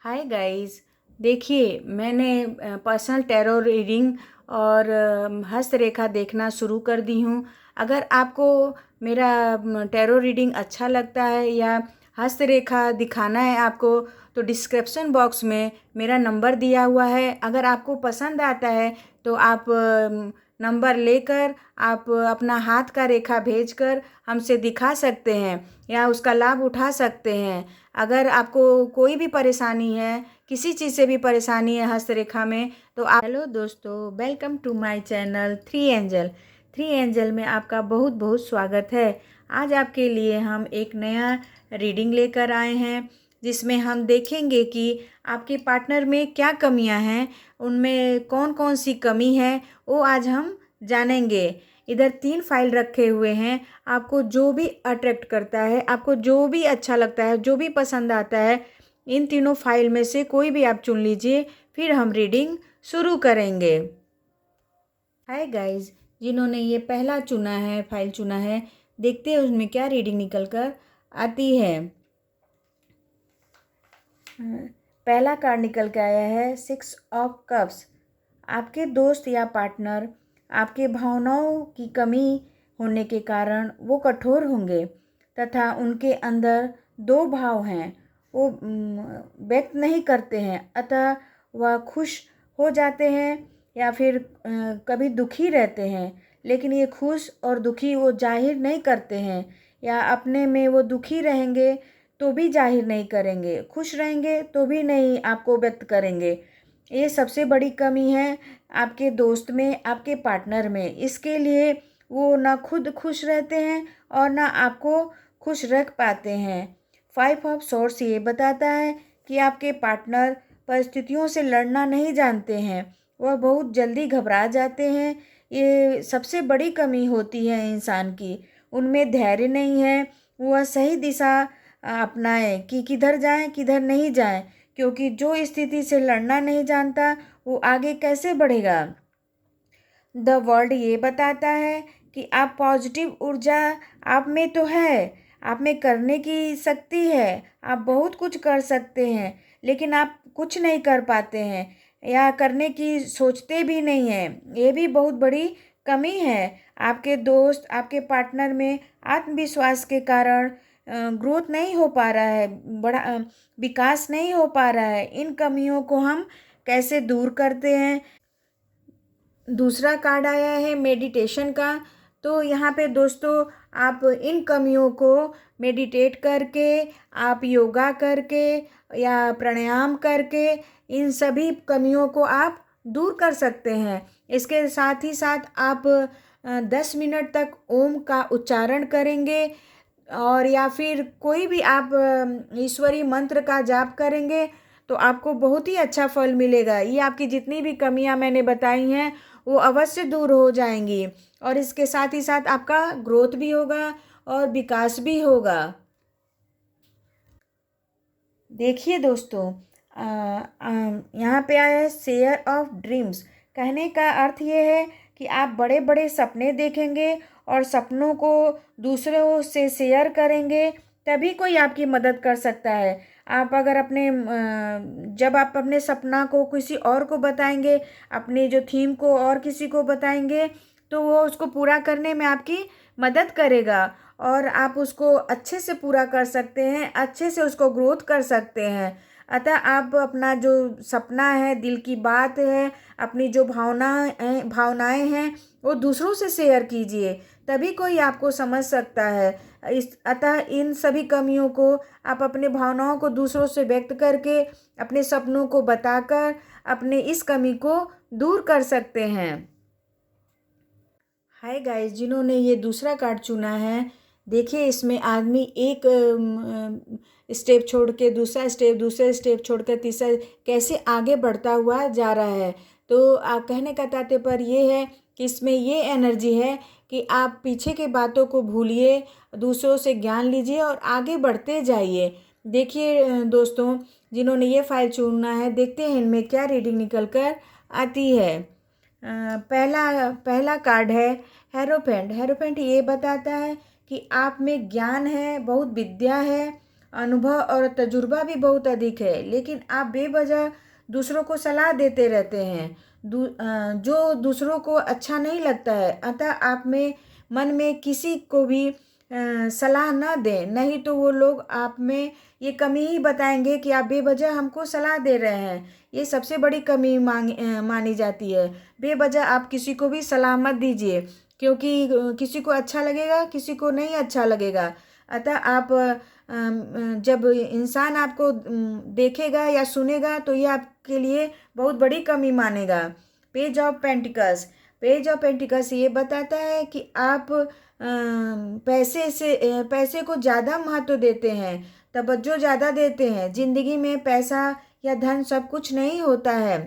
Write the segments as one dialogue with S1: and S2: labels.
S1: Hi guys. देखिए, मैंने personal tarot reading और हस्तरेखा देखना शुरू कर दी हूँ। अगर आपको मेरा टैरो रीडिंग अच्छा लगता है या हस्तरेखा दिखाना है आपको, तो डिस्क्रिप्शन बॉक्स में मेरा नंबर दिया हुआ है। अगर आपको पसंद आता है तो आप नंबर लेकर आप अपना हाथ का रेखा भेजकर हमसे दिखा सकते हैं या उसका लाभ उठा सकते हैं। अगर आपको कोई भी परेशानी है, किसी चीज़ से भी परेशानी है हस्तरेखा में, तो आप हेलो दोस्तों, welcome to my channel three angel में आपका बहुत बहुत स्वागत है। आज आपके लिए हम एक नया रीडिंग लेकर आए हैं जिसमें हम देखेंगे कि आपके पार्टनर में क्या कमियां हैं, उनमें कौन कौन सी कमी है वो आज हम जानेंगे। इधर 3 फाइल रखे हुए हैं। आपको जो भी अट्रैक्ट करता है, आपको जो भी अच्छा लगता है, जो भी पसंद आता है, इन तीनों फाइल में से कोई भी आप चुन लीजिए, फिर हम रीडिंग शुरू करेंगे। हाय गाइस, जिन्होंने ये पहला चुना है, फाइल चुना है, देखते हैं उसमें क्या रीडिंग निकल कर आती है। पहला कार्ड निकल के आया है 6 ऑफ कप्स। आपके दोस्त या पार्टनर आपके भावनाओं की कमी होने के कारण वो कठोर होंगे तथा उनके अंदर 2 भाव हैं। वो व्यक्त नहीं करते हैं, अतः वह खुश हो जाते हैं या फिर कभी दुखी रहते हैं, लेकिन ये खुश और दुखी वो जाहिर नहीं करते हैं, या अपने में वो दुखी रहेंगे तो भी जाहिर नहीं करेंगे, खुश रहेंगे तो भी नहीं आपको व्यक्त करेंगे। ये सबसे बड़ी कमी है आपके दोस्त में, आपके पार्टनर में। इसके लिए वो ना खुद खुश रहते हैं और ना आपको खुश रख पाते हैं। 5 ऑफ सोर्स ये बताता है कि आपके पार्टनर परिस्थितियों से लड़ना नहीं जानते हैं, वह बहुत जल्दी घबरा जाते हैं। ये सबसे बड़ी कमी होती है इंसान की। उनमें धैर्य नहीं है, वह सही दिशा अपनाएं कि किधर जाएं किधर नहीं जाएं, क्योंकि जो स्थिति से लड़ना नहीं जानता वो आगे कैसे बढ़ेगा। द वर्ल्ड ये बताता है कि आप पॉजिटिव ऊर्जा आप में तो है, आप में करने की शक्ति है, आप बहुत कुछ कर सकते हैं, लेकिन आप कुछ नहीं कर पाते हैं या करने की सोचते भी नहीं हैं। ये भी बहुत बड़ी कमी है। आपके दोस्त, आपके पार्टनर में आत्मविश्वास के कारण ग्रोथ नहीं हो पा रहा है, बड़ा विकास नहीं हो पा रहा है। इन कमियों को हम कैसे दूर करते हैं। दूसरा कार्ड आया है मेडिटेशन का। तो यहाँ पे दोस्तों, आप इन कमियों को मेडिटेट करके, आप योगा करके या प्राणायाम करके इन सभी कमियों को आप दूर कर सकते हैं। इसके साथ ही साथ आप 10 मिनट तक ओम का उच्चारण करेंगे और या फिर कोई भी आप ईश्वरीय मंत्र का जाप करेंगे तो आपको बहुत ही अच्छा फल मिलेगा। ये आपकी जितनी भी कमियां मैंने बताई हैं वो अवश्य दूर हो जाएंगी, और इसके साथ ही साथ आपका ग्रोथ भी होगा और विकास भी होगा। देखिए दोस्तों, यहाँ पे आया है शेयर ऑफ ड्रीम्स। कहने का अर्थ ये है कि आप बड़े बड़े सपने देखेंगे और सपनों को दूसरों से शेयर करेंगे, तभी कोई आपकी मदद कर सकता है। आप अगर जब आप अपने सपना को किसी और को बताएंगे, अपनी जो थीम को और किसी को बताएंगे, तो वो उसको पूरा करने में आपकी मदद करेगा और आप उसको अच्छे से पूरा कर सकते हैं, अच्छे से उसको ग्रोथ कर सकते हैं। अतः आप अपना जो सपना है, दिल की बात है, अपनी जो भावनाएं हैं वो दूसरों से शेयर कीजिए, तभी कोई आपको समझ सकता है। अतः इन सभी कमियों को आप अपने भावनाओं को दूसरों से व्यक्त करके, अपने सपनों को बताकर अपने इस कमी को दूर कर सकते हैं। हाय गाइस, जिन्होंने ये दूसरा कार्ड चुना है, देखिए इसमें आदमी एक स्टेप छोड़ के दूसरा स्टेप छोड़ कर तीसरा कैसे आगे बढ़ता हुआ जा रहा है। तो आप कहने का तात्पर्य ये है कि इसमें ये एनर्जी है कि आप पीछे के बातों को भूलिए, दूसरों से ज्ञान लीजिए और आगे बढ़ते जाइए। देखिए दोस्तों, जिन्होंने ये फाइल चुना है, देखते हैं इनमें क्या रीडिंग निकल कर आती है। पहला पहला कार्ड है हेरोफेंट। हेरोफेंट ये बताता है कि आप में ज्ञान है, बहुत विद्या है अनुभव और तजुर्बा भी बहुत अधिक है, लेकिन आप बेवजह दूसरों को सलाह देते रहते हैं जो दूसरों को अच्छा नहीं लगता है। अतः आप में मन में किसी को भी सलाह न दें, नहीं तो वो लोग आप में ये कमी ही बताएंगे कि आप बेवजह हमको सलाह दे रहे हैं। ये सबसे बड़ी कमी मानी जाती है। बेवजह आप किसी को भी सलाह मत दीजिए, क्योंकि किसी को अच्छा लगेगा, किसी को नहीं अच्छा लगेगा। अतः आप जब इंसान आपको देखेगा या सुनेगा तो ये आपके लिए बहुत बड़ी कमी मानेगा। Page of pentacles, page of pentacles ये बताता है कि आप पैसे को ज़्यादा महत्व देते हैं, तवज्जो ज़्यादा देते हैं। ज़िंदगी में पैसा या धन सब कुछ नहीं होता है,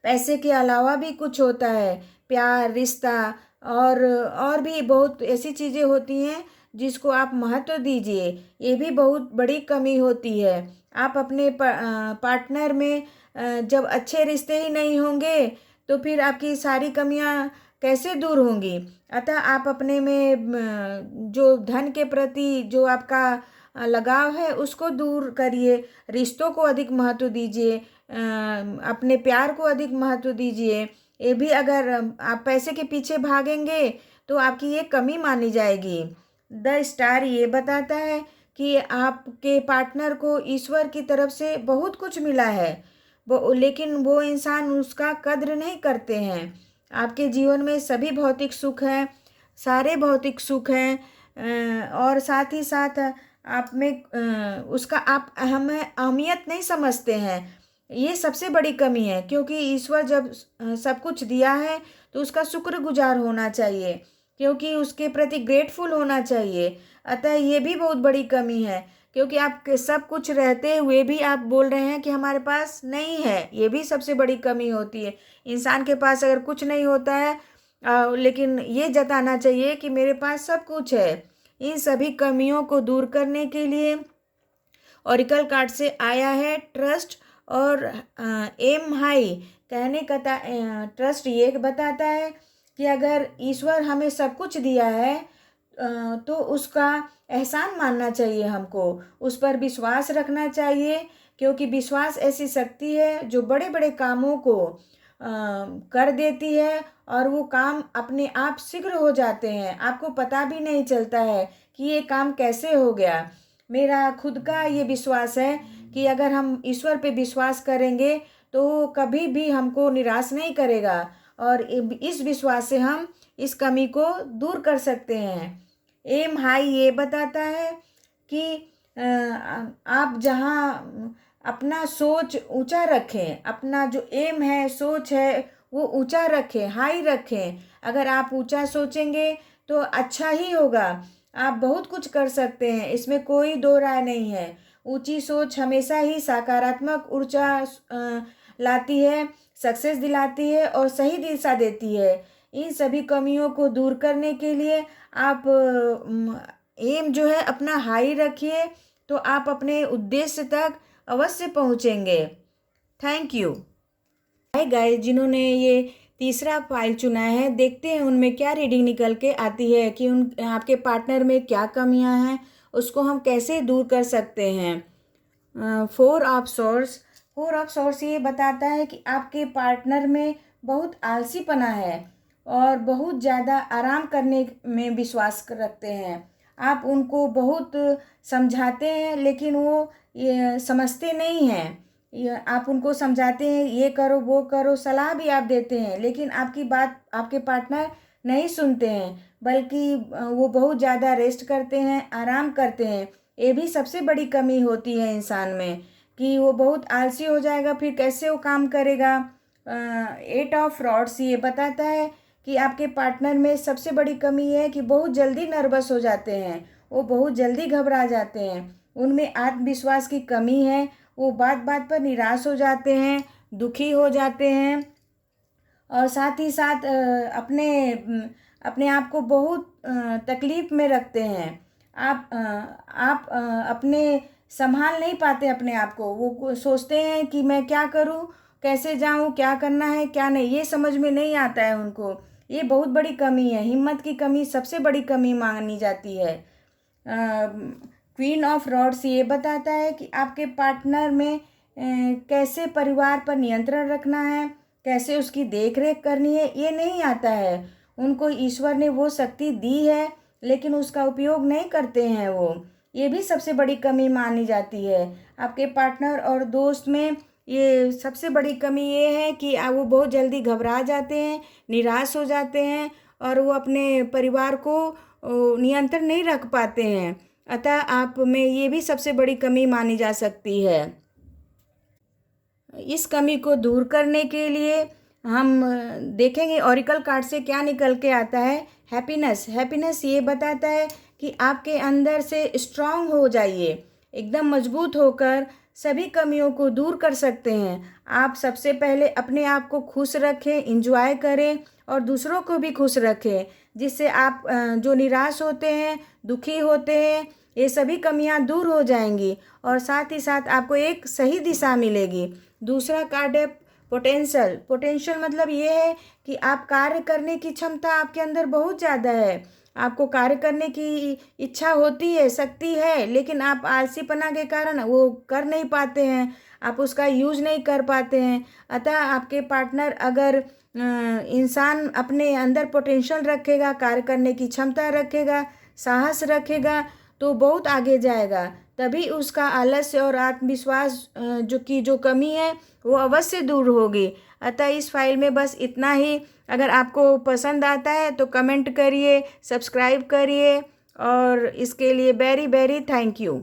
S1: पैसे के अलावा भी कुछ होता है, प्यार, रिश्ता और भी बहुत ऐसी चीज़ें होती हैं जिसको आप महत्व दीजिए। ये भी बहुत बड़ी कमी होती है। आप अपने पार्टनर में जब अच्छे रिश्ते ही नहीं होंगे तो फिर आपकी सारी कमियां कैसे दूर होंगी। अतः आप अपने में जो धन के प्रति जो आपका लगाव है उसको दूर करिए, रिश्तों को अधिक महत्व दीजिए, अपने प्यार को अधिक महत्व दीजिए। ये भी अगर आप पैसे के पीछे भागेंगे तो आपकी ये कमी मानी जाएगी। द स्टार ये बताता है कि आपके पार्टनर को ईश्वर की तरफ से बहुत कुछ मिला है, लेकिन वो इंसान उसका कद्र नहीं करते हैं। आपके जीवन में सभी भौतिक सुख हैं, सारे भौतिक सुख हैं, और साथ ही साथ आप में उसका आप अहमियत नहीं समझते हैं। ये सबसे बड़ी कमी है, क्योंकि ईश्वर जब सब कुछ दिया है तो उसका शुक्रगुजार होना चाहिए, क्योंकि उसके प्रति ग्रेटफुल होना चाहिए। अतः ये भी बहुत बड़ी कमी है, क्योंकि आप सब कुछ रहते हुए भी आप बोल रहे हैं कि हमारे पास नहीं है। ये भी सबसे बड़ी कमी होती है। इंसान के पास अगर कुछ नहीं होता है लेकिन ये जताना चाहिए कि मेरे पास सब कुछ है। इन सभी कमियों को दूर करने के लिए ऑरिकल कार्ड से आया है ट्रस्ट और एम हाई। कहने का ट्रस्ट ये बताता है कि अगर ईश्वर हमें सब कुछ दिया है तो उसका एहसान मानना चाहिए, हमको उस पर विश्वास रखना चाहिए, क्योंकि विश्वास ऐसी शक्ति है जो बड़े बड़े कामों को कर देती है और वो काम अपने आप शीघ्र हो जाते हैं। आपको पता भी नहीं चलता है कि ये काम कैसे हो गया। मेरा खुद का ये विश्वास है कि अगर हम ईश्वर पे विश्वास करेंगे तो कभी भी हमको निराश नहीं करेगा, और इस विश्वास से हम इस कमी को दूर कर सकते हैं। एम हाई ये बताता है कि आप जहाँ अपना सोच ऊंचा रखें, अपना जो एम है, सोच है, वो ऊंचा रखें, हाई रखें। अगर आप ऊंचा सोचेंगे तो अच्छा ही होगा। आप बहुत कुछ कर सकते हैं, इसमें कोई दो राय नहीं है। ऊंची सोच हमेशा ही सकारात्मक ऊर्जा लाती है, सक्सेस दिलाती है और सही दिशा देती है। इन सभी कमियों को दूर करने के लिए आप एम जो है अपना हाई रखिए, तो आप अपने उद्देश्य तक अवश्य पहुंचेंगे। Thank you. हाय गाइस, जिन्होंने ये तीसरा फाइल चुना है, देखते हैं उनमें क्या रीडिंग निकल के आती है कि उन आपके पार्टनर में क्या कमियां हैं, उसको हम कैसे दूर कर सकते हैं। फोर ऑफ सोर्स ये बताता है कि आपके पार्टनर में बहुत आलसीपना है और बहुत ज़्यादा आराम करने में विश्वास रखते हैं। आप उनको बहुत समझाते हैं लेकिन वो ये समझते नहीं हैं। आप उनको समझाते हैं ये करो वो करो, सलाह भी आप देते हैं, लेकिन आपकी बात आपके पार्टनर नहीं सुनते हैं, बल्कि वो बहुत ज़्यादा रेस्ट करते हैं, आराम करते हैं। ये भी सबसे बड़ी कमी होती है इंसान में कि वो बहुत आलसी हो जाएगा, फिर कैसे वो काम करेगा। एट ऑफ रॉड्स ये बताता है कि आपके पार्टनर में सबसे बड़ी कमी है कि बहुत जल्दी नर्वस हो जाते हैं, वो बहुत जल्दी घबरा जाते हैं, उनमें आत्मविश्वास की कमी है, वो बात बात पर निराश हो जाते हैं, दुखी हो जाते हैं, और साथ ही साथ अपने आप को बहुत तकलीफ़ में रखते हैं। आप अपने संभाल नहीं पाते अपने आप को। वो सोचते हैं कि मैं क्या करूं, कैसे जाऊं, क्या करना है क्या नहीं, ये समझ में नहीं आता है उनको। ये बहुत बड़ी कमी है, हिम्मत की कमी सबसे बड़ी कमी मानी जाती है। क्वीन ऑफ रॉड्स ये बताता है कि आपके पार्टनर में कैसे परिवार पर नियंत्रण रखना है, कैसे उसकी देख रेख करनी है, ये नहीं आता है उनको। ईश्वर ने वो शक्ति दी है लेकिन उसका उपयोग नहीं करते हैं वो, ये भी सबसे बड़ी कमी मानी जाती है। आपके पार्टनर और दोस्त में ये सबसे बड़ी कमी ये है कि वो बहुत जल्दी घबरा जाते हैं, निराश हो जाते हैं और वो अपने परिवार को नियंत्रण नहीं रख पाते हैं। अतः आप में ये भी सबसे बड़ी कमी मानी जा सकती है। इस कमी को दूर करने के लिए हम देखेंगे ऑरिकल कार्ड से क्या निकल के आता है। हैप्पीनेस, हैप्पीनेस ये बताता है कि आपके अंदर से स्ट्रांग हो जाइए, एकदम मजबूत होकर सभी कमियों को दूर कर सकते हैं। आप सबसे पहले अपने आप को खुश रखें, इंजॉय करें और दूसरों को भी खुश रखें, जिससे आप जो निराश होते हैं, दुखी होते हैं, ये सभी कमियां दूर हो जाएंगी और साथ ही साथ आपको एक सही दिशा मिलेगी। दूसरा कार्ड है पोटेंशियल। पोटेंशियल मतलब ये है कि आप कार्य करने की क्षमता आपके अंदर बहुत ज़्यादा है, आपको कार्य करने की इच्छा होती है, शक्ति है, लेकिन आप आलसीपना के कारण वो कर नहीं पाते हैं, आप उसका यूज नहीं कर पाते हैं। अतः आपके पार्टनर अगर इंसान अपने अंदर पोटेंशियल रखेगा, कार्य करने की क्षमता रखेगा, साहस रखेगा तो बहुत आगे जाएगा, तभी उसका आलस्य और आत्मविश्वास जो कमी है वो अवश्य दूर होगी। अतः इस फाइल में बस इतना ही। अगर आपको पसंद आता है तो कमेंट करिए, सब्सक्राइब करिए और इसके लिए वेरी वेरी थैंक यू।